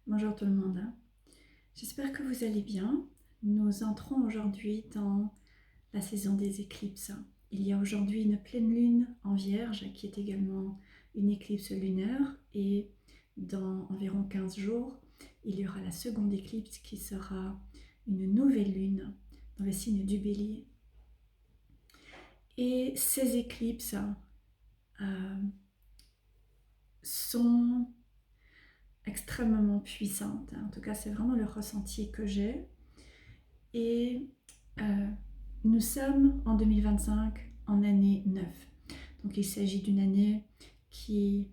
Bonjour tout le monde. J'espère que vous allez bien. Nous entrons aujourd'hui dans la saison des éclipses. Il y a aujourd'hui une pleine lune en Vierge qui est également une éclipse lunaire et dans environ 15 jours, il y aura la seconde éclipse qui sera une nouvelle lune dans le signe du Bélier. Et ces éclipses sont extrêmement puissantes. En tout cas, c'est vraiment le ressenti que j'ai. Et nous sommes en 2025 en année 9. Donc il s'agit d'une année qui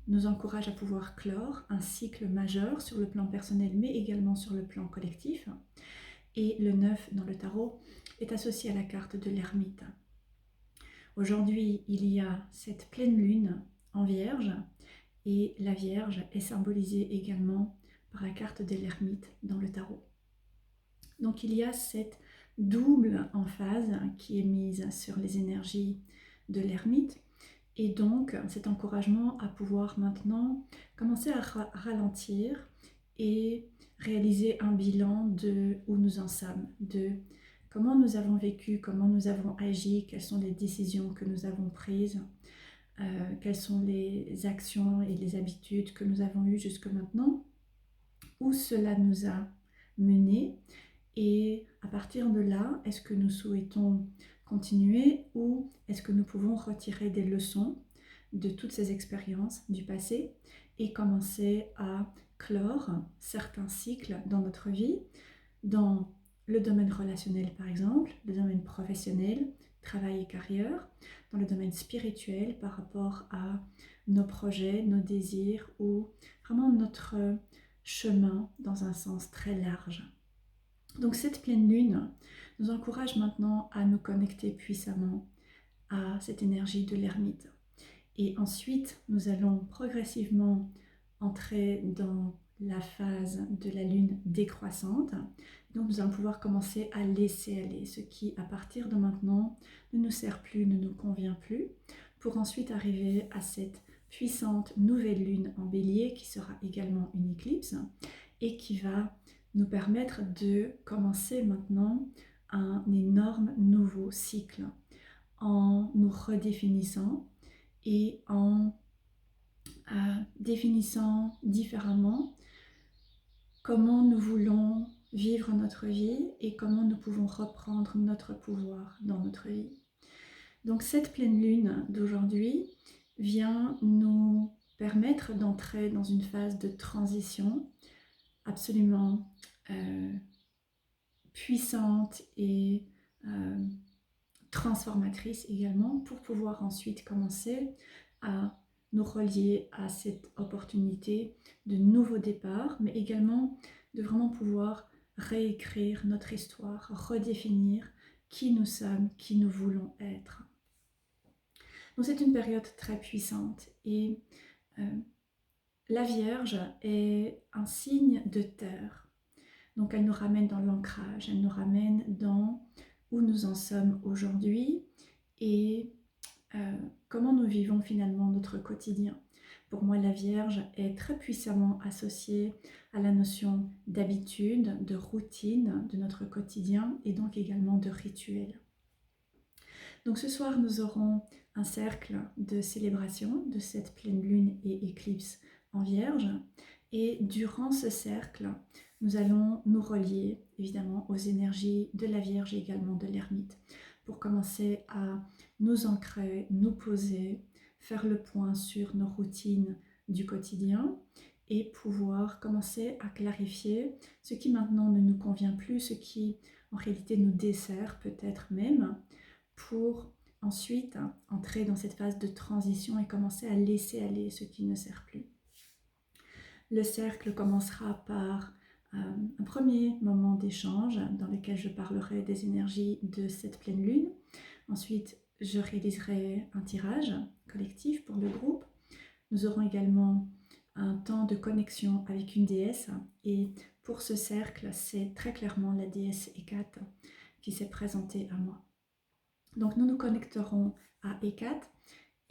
nous encourage à pouvoir clore un cycle majeur sur le plan personnel mais également sur le plan collectif. Et le 9 dans le tarot est associé à la carte de l'ermite. Aujourd'hui, il y a cette pleine lune en Vierge et la Vierge est symbolisée également par la carte de l'ermite dans le tarot. Donc il y a cette double emphase qui est mise sur les énergies de l'ermite et donc cet encouragement à pouvoir maintenant commencer à ralentir et réaliser un bilan de où nous en sommes, de comment nous avons vécu, comment nous avons agi, quelles sont les décisions que nous avons prises, quelles sont les actions et les habitudes que nous avons eues jusque maintenant, où cela nous a menés. Et à partir de là, est-ce que nous souhaitons continuer ou est-ce que nous pouvons retirer des leçons de toutes ces expériences du passé et commencer à clore certains cycles dans notre vie, dans le domaine relationnel par exemple, le domaine professionnel, travail et carrière, dans le domaine spirituel par rapport à nos projets, nos désirs ou vraiment notre chemin dans un sens très large. Donc cette pleine lune nous encourage maintenant à nous connecter puissamment à cette énergie de l'ermite. Et ensuite, nous allons progressivement entrer dans la phase de la lune décroissante. Donc nous allons pouvoir commencer à laisser aller ce qui, à partir de maintenant, ne nous sert plus, ne nous convient plus, pour ensuite arriver à cette puissante nouvelle lune en bélier qui sera également une éclipse et qui va nous permettre de commencer maintenant un énorme nouveau cycle en nous redéfinissant et en définissant différemment comment nous voulons vivre notre vie et comment nous pouvons reprendre notre pouvoir dans notre vie. Donc cette pleine lune d'aujourd'hui vient nous permettre d'entrer dans une phase de transition absolument puissante et transformatrice également pour pouvoir ensuite commencer à nous relier à cette opportunité de nouveau départ, mais également de vraiment pouvoir réécrire notre histoire, redéfinir qui nous sommes, qui nous voulons être. Donc c'est une période très puissante et la Vierge est un signe de terre. Donc elle nous ramène dans l'ancrage, elle nous ramène dans où nous en sommes aujourd'hui et comment nous vivons finalement notre quotidien. Pour moi, la Vierge est très puissamment associée à la notion d'habitude, de routine de notre quotidien et donc également de rituel. Donc ce soir, nous aurons un cercle de célébration de cette pleine lune et éclipse en Vierge. Et durant ce cercle, nous allons nous relier évidemment aux énergies de la Vierge et également de l'ermite pour commencer à nous ancrer, nous poser, faire le point sur nos routines du quotidien et pouvoir commencer à clarifier ce qui maintenant ne nous convient plus, ce qui en réalité nous dessert peut-être même, pour ensuite entrer dans cette phase de transition et commencer à laisser aller ce qui ne sert plus. Le cercle commencera par un premier moment d'échange dans lequel je parlerai des énergies de cette pleine lune. Ensuite, je réaliserai un tirage collectif pour le groupe. Nous aurons également un temps de connexion avec une déesse et pour ce cercle, c'est très clairement la déesse Hécate qui s'est présentée à moi. Donc nous nous connecterons à Hécate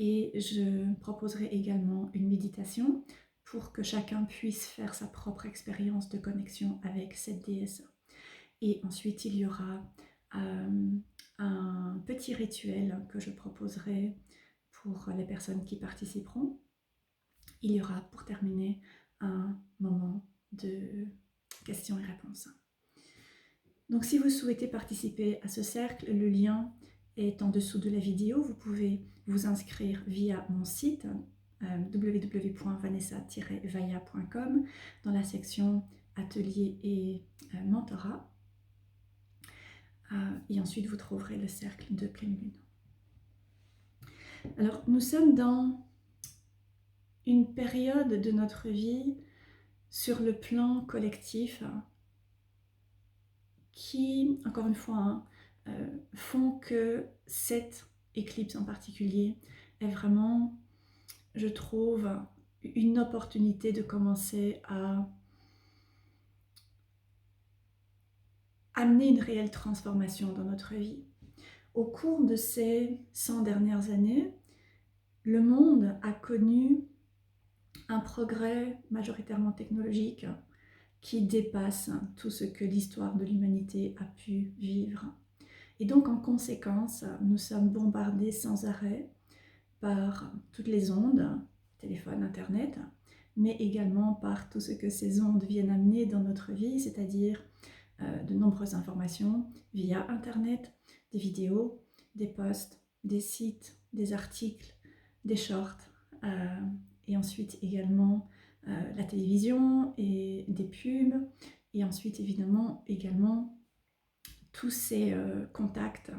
et je proposerai également une méditation pour que chacun puisse faire sa propre expérience de connexion avec cette déesse. Et ensuite, il y aura un petit rituel que je proposerai pour les personnes qui participeront. Il y aura pour terminer un moment de questions et réponses. Donc si vous souhaitez participer à ce cercle, le lien est en dessous de la vidéo. Vous pouvez vous inscrire via mon site www.vanessa-vaya.com dans la section atelier et mentorat. Et ensuite vous trouverez le cercle de pleine lune. Alors nous sommes dans une période de notre vie sur le plan collectif qui, encore une fois, font que cette éclipse en particulier est vraiment, je trouve, une opportunité de commencer à amener une réelle transformation dans notre vie. Au cours de ces 100 dernières années, le monde a connu un progrès majoritairement technologique qui dépasse tout ce que l'histoire de l'humanité a pu vivre. Et donc en conséquence, nous sommes bombardés sans arrêt par toutes les ondes, téléphone, internet, mais également par tout ce que ces ondes viennent amener dans notre vie, c'est-à-dire de nombreuses informations via internet, des vidéos, des posts, des sites, des articles, des shorts, et ensuite également la télévision et des pubs, et ensuite évidemment également tous ces contacts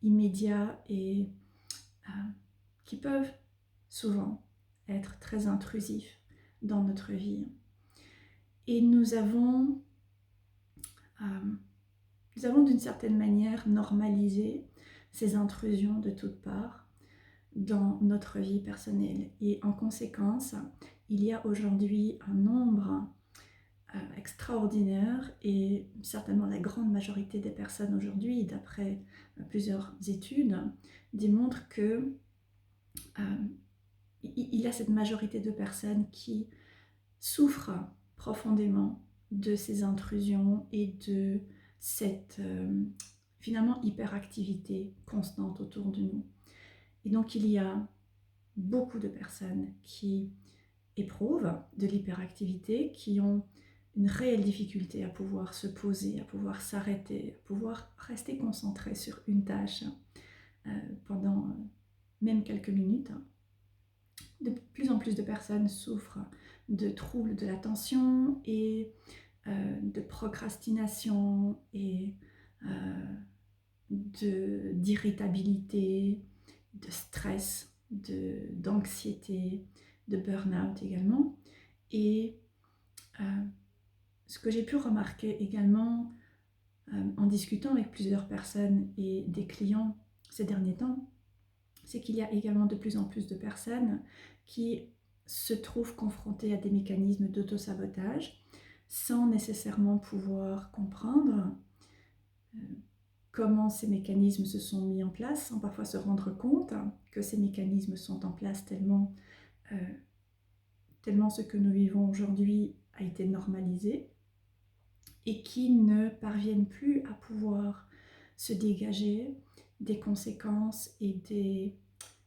immédiats et qui peuvent souvent être très intrusifs dans notre vie. Et nous avons d'une certaine manière normalisé ces intrusions de toutes parts dans notre vie personnelle. Et en conséquence, il y a aujourd'hui un nombre extraordinaire et certainement la grande majorité des personnes aujourd'hui, d'après plusieurs études, démontrent que il y a cette majorité de personnes qui souffrent profondément de ces intrusions et de cette finalement hyperactivité constante autour de nous. Et donc il y a beaucoup de personnes qui éprouvent de l'hyperactivité, qui ont une réelle difficulté à pouvoir se poser, à pouvoir s'arrêter, à pouvoir rester concentré sur une tâche pendant même quelques minutes. De plus en plus de personnes souffrent de troubles de l'attention et de procrastination et d'irritabilité, de stress, d'anxiété, de burn-out également. Et ce que j'ai pu remarquer également en discutant avec plusieurs personnes et des clients ces derniers temps, c'est qu'il y a également de plus en plus de personnes qui se trouvent confrontées à des mécanismes d'auto-sabotage sans nécessairement pouvoir comprendre comment ces mécanismes se sont mis en place, sans parfois se rendre compte que ces mécanismes sont en place tellement ce que nous vivons aujourd'hui a été normalisé et qui ne parviennent plus à pouvoir se dégager des conséquences et des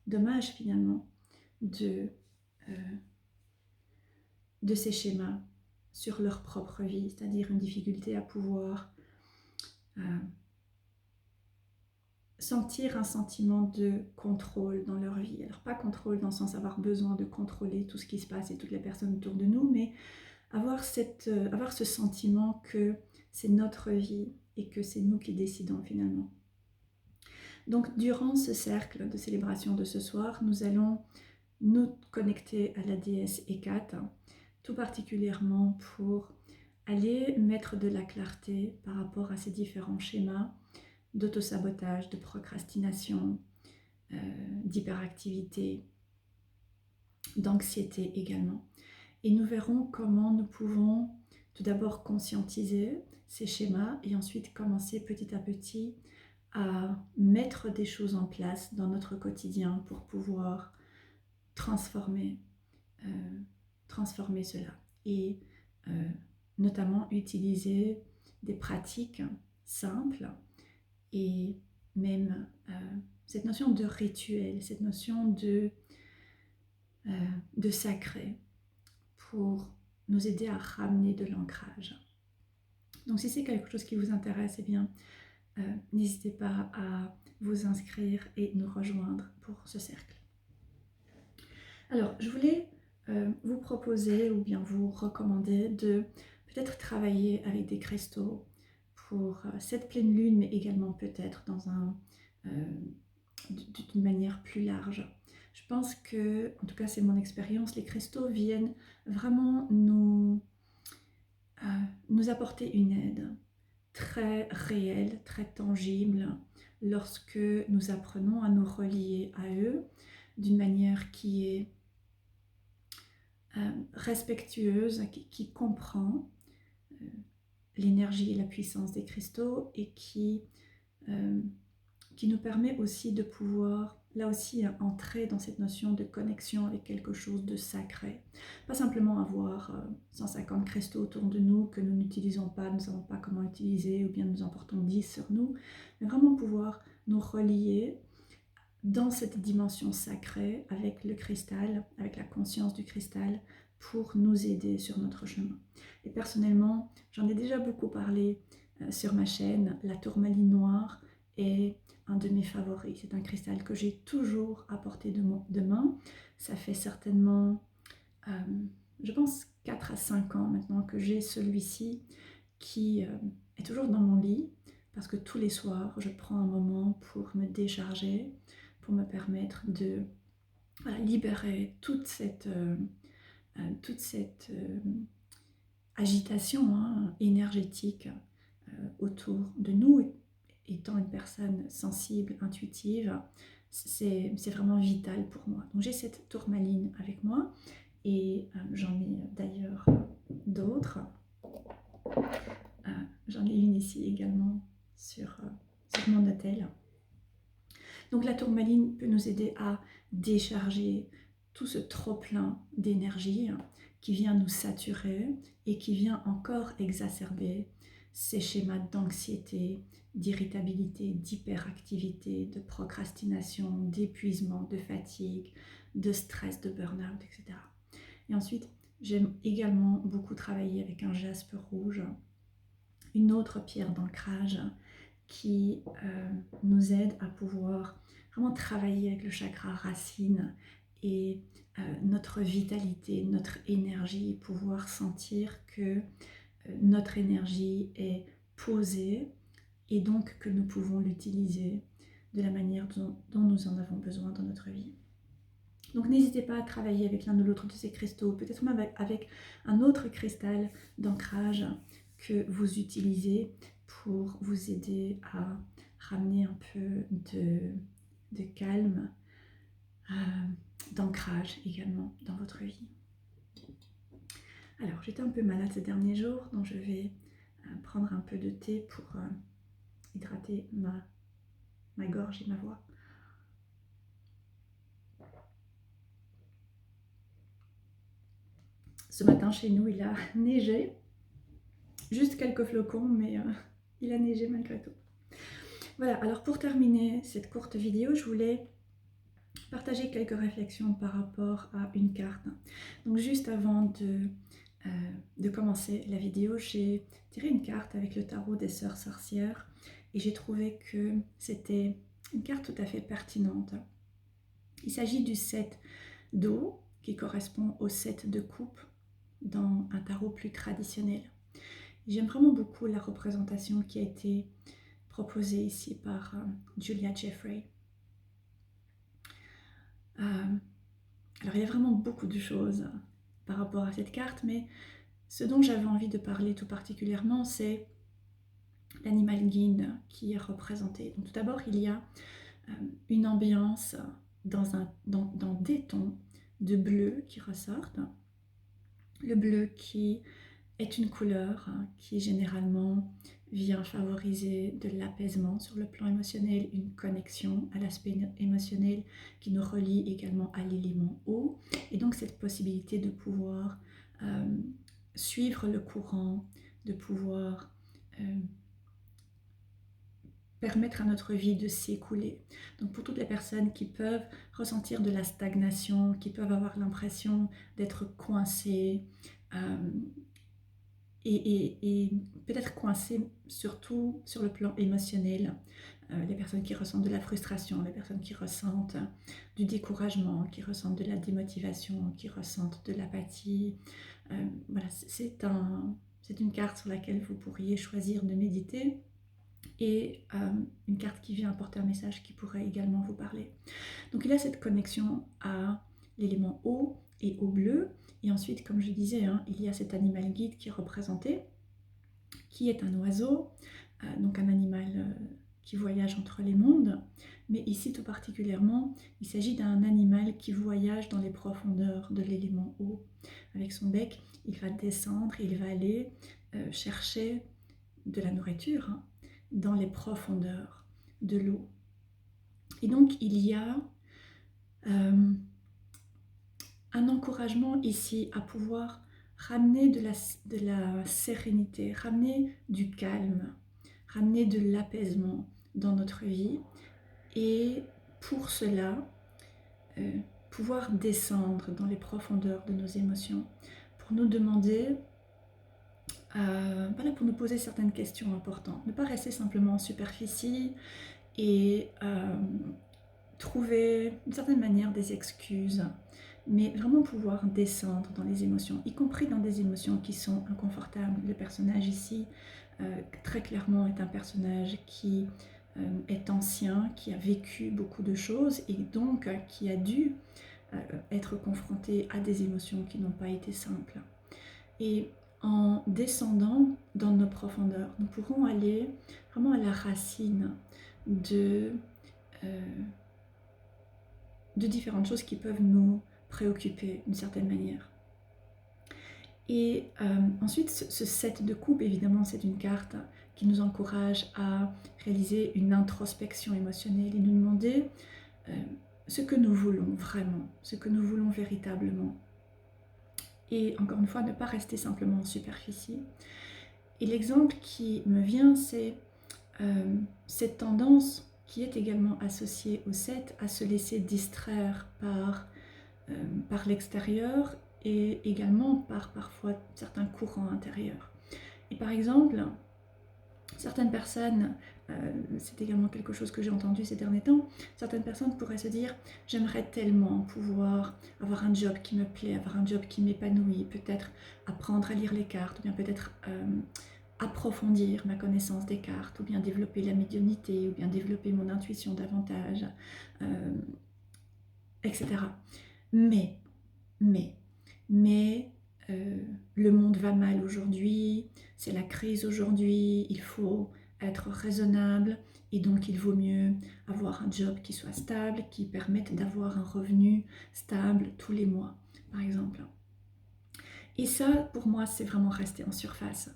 dommages finalement de ces schémas sur leur propre vie, c'est-à-dire une difficulté à pouvoir sentir un sentiment de contrôle dans leur vie. Alors pas contrôle dans le sens avoir besoin de contrôler tout ce qui se passe et toutes les personnes autour de nous, mais avoir ce sentiment que c'est notre vie et que c'est nous qui décidons finalement. Donc durant ce cercle de célébration de ce soir, nous allons nous connecter à la déesse Hécate, tout particulièrement pour aller mettre de la clarté par rapport à ces différents schémas d'autosabotage, de procrastination, d'hyperactivité, d'anxiété également. Et nous verrons comment nous pouvons tout d'abord conscientiser ces schémas et ensuite commencer petit à petit à mettre des choses en place dans notre quotidien pour pouvoir transformer transformer cela et notamment utiliser des pratiques simples et même cette notion de rituel, cette notion de sacré pour nous aider à ramener de l'ancrage. Donc si c'est quelque chose qui vous intéresse, eh bien, n'hésitez pas à vous inscrire et nous rejoindre pour ce cercle. Alors, je voulais vous proposer ou bien vous recommander de peut-être travailler avec des cristaux pour cette pleine lune, mais également peut-être dans d'une manière plus large. Je pense que, en tout cas c'est mon expérience, les cristaux viennent vraiment nous apporter une aide très réelle, très tangible, lorsque nous apprenons à nous relier à eux d'une manière qui est respectueuse, qui comprend l'énergie et la puissance des cristaux et qui nous permet aussi de pouvoir, là aussi, entrer dans cette notion de connexion avec quelque chose de sacré. Pas simplement avoir 150 cristaux autour de nous que nous n'utilisons pas, nous ne savons pas comment utiliser, ou bien nous en portons 10 sur nous, mais vraiment pouvoir nous relier dans cette dimension sacrée avec le cristal, avec la conscience du cristal, pour nous aider sur notre chemin. Et personnellement, j'en ai déjà beaucoup parlé sur ma chaîne, la tourmaline noire est un de mes favoris. C'est un cristal que j'ai toujours à portée de main. Ça fait certainement, je pense, 4 à 5 ans maintenant que j'ai celui-ci qui est toujours dans mon lit parce que tous les soirs, je prends un moment pour me décharger, pour me permettre de libérer toute cette agitation énergétique autour de nous. Étant une personne sensible, intuitive, c'est vraiment vital pour moi. Donc j'ai cette tourmaline avec moi et j'en ai d'ailleurs d'autres. J'en ai une ici également sur mon autel. Donc la tourmaline peut nous aider à décharger tout ce trop-plein d'énergie qui vient nous saturer et qui vient encore exacerber ces schémas d'anxiété, d'irritabilité, d'hyperactivité, de procrastination, d'épuisement, de fatigue, de stress, de burn-out, etc. Et ensuite, j'aime également beaucoup travailler avec un jaspe rouge, une autre pierre d'ancrage qui nous aide à pouvoir vraiment travailler avec le chakra racine et notre vitalité, notre énergie, pouvoir sentir que notre énergie est posée et donc que nous pouvons l'utiliser de la manière dont nous en avons besoin dans notre vie. Donc n'hésitez pas à travailler avec l'un ou l'autre de ces cristaux, peut-être même avec un autre cristal d'ancrage que vous utilisez pour vous aider à ramener un peu de calme, d'ancrage également dans votre vie. Alors j'étais un peu malade ces derniers jours, donc je vais prendre un peu de thé pour hydrater ma gorge et ma voix. Ce matin chez nous il a neigé, juste quelques flocons, mais il a neigé malgré tout. Voilà, alors pour terminer cette courte vidéo, je voulais partager quelques réflexions par rapport à une carte. Donc juste avant de commencer la vidéo, j'ai tiré une carte avec le tarot des sœurs sorcières et j'ai trouvé que c'était une carte tout à fait pertinente. Il s'agit du 7 d'eau qui correspond au 7 de coupe dans un tarot plus traditionnel. J'aime vraiment beaucoup la représentation qui a été proposée ici par Julia Jeffrey. Alors il y a vraiment beaucoup de choses par rapport à cette carte, mais ce dont j'avais envie de parler tout particulièrement, c'est l'animal guide qui est représenté. Donc tout d'abord, il y a une ambiance dans des tons de bleu qui ressortent. Le bleu qui est une couleur qui généralement vient favoriser de l'apaisement sur le plan émotionnel, une connexion à l'aspect émotionnel qui nous relie également à l'élément eau. Et donc cette possibilité de pouvoir suivre le courant, de pouvoir permettre à notre vie de s'écouler. Donc pour toutes les personnes qui peuvent ressentir de la stagnation, qui peuvent avoir l'impression d'être coincées, et peut-être coincées surtout sur le plan émotionnel, les personnes qui ressentent de la frustration, les personnes qui ressentent du découragement, qui ressentent de la démotivation, qui ressentent de l'apathie. Voilà, c'est une carte sur laquelle vous pourriez choisir de méditer, et une carte qui vient apporter un message qui pourrait également vous parler. Donc il y a cette connexion à l'élément eau et au bleu, et ensuite, comme je disais, il y a cet animal guide qui est représenté, qui est un oiseau, donc un animal qui voyage entre les mondes, mais ici tout particulièrement, il s'agit d'un animal qui voyage dans les profondeurs de l'élément eau. Avec son bec, il va descendre, il va aller chercher de la nourriture dans les profondeurs de l'eau. Et donc il y a un encouragement ici à pouvoir ramener de la sérénité, ramener du calme, ramener de l'apaisement dans notre vie, et pour cela, pouvoir descendre dans les profondeurs de nos émotions, pour nous demander, pour nous poser certaines questions importantes, ne pas rester simplement en superficie et trouver d'une certaine manière des excuses, mais vraiment pouvoir descendre dans les émotions, y compris dans des émotions qui sont inconfortables. Le personnage ici, très clairement, est un personnage qui est ancien, qui a vécu beaucoup de choses et donc qui a dû être confronté à des émotions qui n'ont pas été simples. Et en descendant dans nos profondeurs, nous pourrons aller vraiment à la racine de différentes choses qui peuvent nous préoccuper d'une certaine manière. Et ensuite, ce 7 de coupe, évidemment, c'est une carte qui nous encourage à réaliser une introspection émotionnelle et nous demander ce que nous voulons vraiment, ce que nous voulons véritablement. Et encore une fois, ne pas rester simplement en superficie. Et l'exemple qui me vient, c'est cette tendance qui est également associée au 7 à se laisser distraire par l'extérieur et également par parfois certains courants intérieurs. Et par exemple, certaines personnes, c'est également quelque chose que j'ai entendu ces derniers temps, certaines personnes pourraient se dire « j'aimerais tellement pouvoir avoir un job qui me plaît, avoir un job qui m'épanouit, peut-être apprendre à lire les cartes, ou bien peut-être approfondir ma connaissance des cartes, ou bien développer la médiumnité, ou bien développer mon intuition davantage, etc. » Mais le monde va mal aujourd'hui, c'est la crise aujourd'hui, il faut être raisonnable et donc il vaut mieux avoir un job qui soit stable, qui permette d'avoir un revenu stable tous les mois, par exemple. Et ça, pour moi, c'est vraiment rester en surface.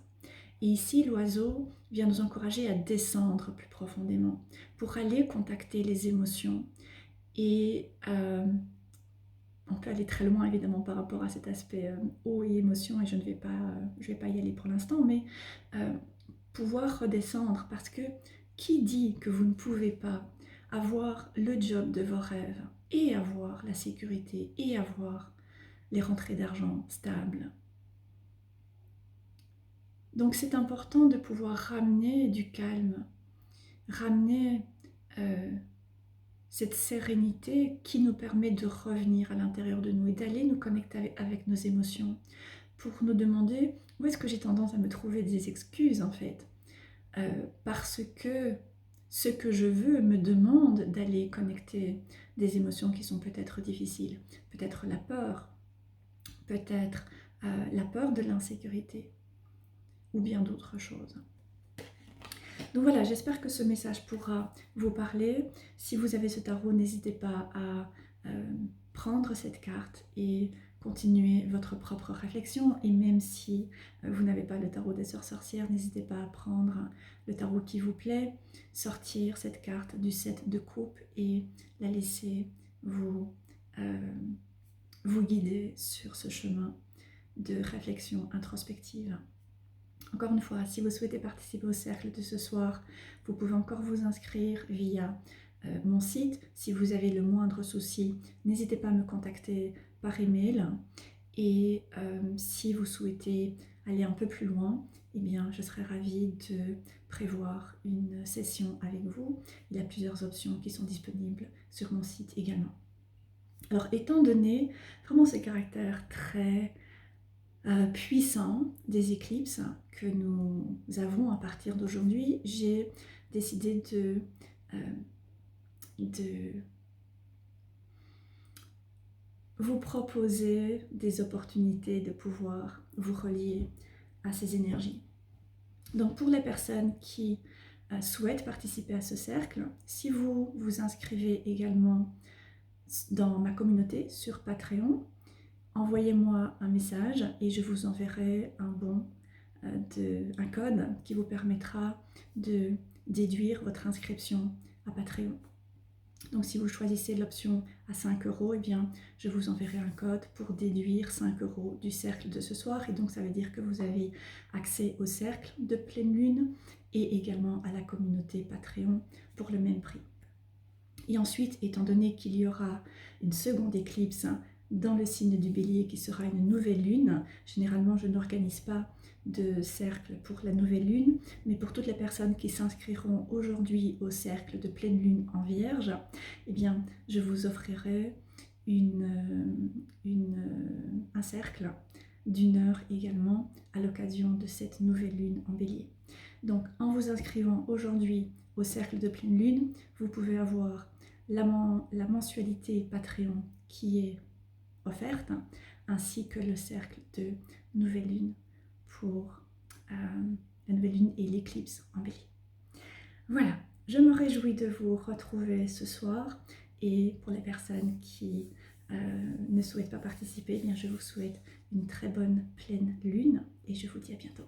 Et ici, l'oiseau vient nous encourager à descendre plus profondément pour aller contacter les émotions. Et on peut aller très loin évidemment par rapport à cet aspect eau et émotion, et je ne vais pas y aller pour l'instant, mais pouvoir redescendre, parce que qui dit que vous ne pouvez pas avoir le job de vos rêves et avoir la sécurité et avoir les rentrées d'argent stables? Donc c'est important de pouvoir ramener du calme, ramener cette sérénité qui nous permet de revenir à l'intérieur de nous et d'aller nous connecter avec nos émotions pour nous demander où est-ce que j'ai tendance à me trouver des excuses en fait, parce que ce que je veux me demande d'aller connecter des émotions qui sont peut-être difficiles, peut-être la peur, peut-être la peur de l'insécurité ou bien d'autres choses. Donc voilà, j'espère que ce message pourra vous parler. Si vous avez ce tarot, n'hésitez pas à prendre cette carte et continuer votre propre réflexion. Et même si vous n'avez pas le tarot des sœurs sorcières, n'hésitez pas à prendre le tarot qui vous plaît, sortir cette carte du 7 de coupe et la laisser vous guider sur ce chemin de réflexion introspective. Encore une fois, si vous souhaitez participer au cercle de ce soir, vous pouvez encore vous inscrire via mon site. Si vous avez le moindre souci, n'hésitez pas à me contacter par email. Et si vous souhaitez aller un peu plus loin, eh bien, je serais ravie de prévoir une session avec vous. Il y a plusieurs options qui sont disponibles sur mon site également. Alors, étant donné vraiment ce caractère très puissant des éclipses que nous avons à partir d'aujourd'hui, j'ai décidé de vous proposer des opportunités de pouvoir vous relier à ces énergies. Donc pour les personnes qui souhaitent participer à ce cercle, si vous vous inscrivez également dans ma communauté sur Patreon, envoyez-moi un message et je vous enverrai un code qui vous permettra de déduire votre inscription à Patreon. Donc si vous choisissez l'option à 5 €, eh bien, je vous enverrai un code pour déduire 5 € du cercle de ce soir. Et donc ça veut dire que vous avez accès au cercle de pleine lune et également à la communauté Patreon pour le même prix. Et ensuite, étant donné qu'il y aura une seconde éclipse dans le signe du Bélier qui sera une nouvelle lune, généralement je n'organise pas de cercle pour la nouvelle lune, mais pour toutes les personnes qui s'inscriront aujourd'hui au cercle de pleine lune en Vierge, eh bien je vous offrirai un cercle d'1 heure également à l'occasion de cette nouvelle lune en Bélier. Donc en vous inscrivant aujourd'hui au cercle de pleine lune, vous pouvez avoir la mensualité Patreon qui est offerte, ainsi que le cercle de nouvelle lune pour la nouvelle lune et l'éclipse en Bélier. Voilà, je me réjouis de vous retrouver ce soir, et pour les personnes qui ne souhaitent pas participer, eh bien je vous souhaite une très bonne pleine lune et je vous dis à bientôt.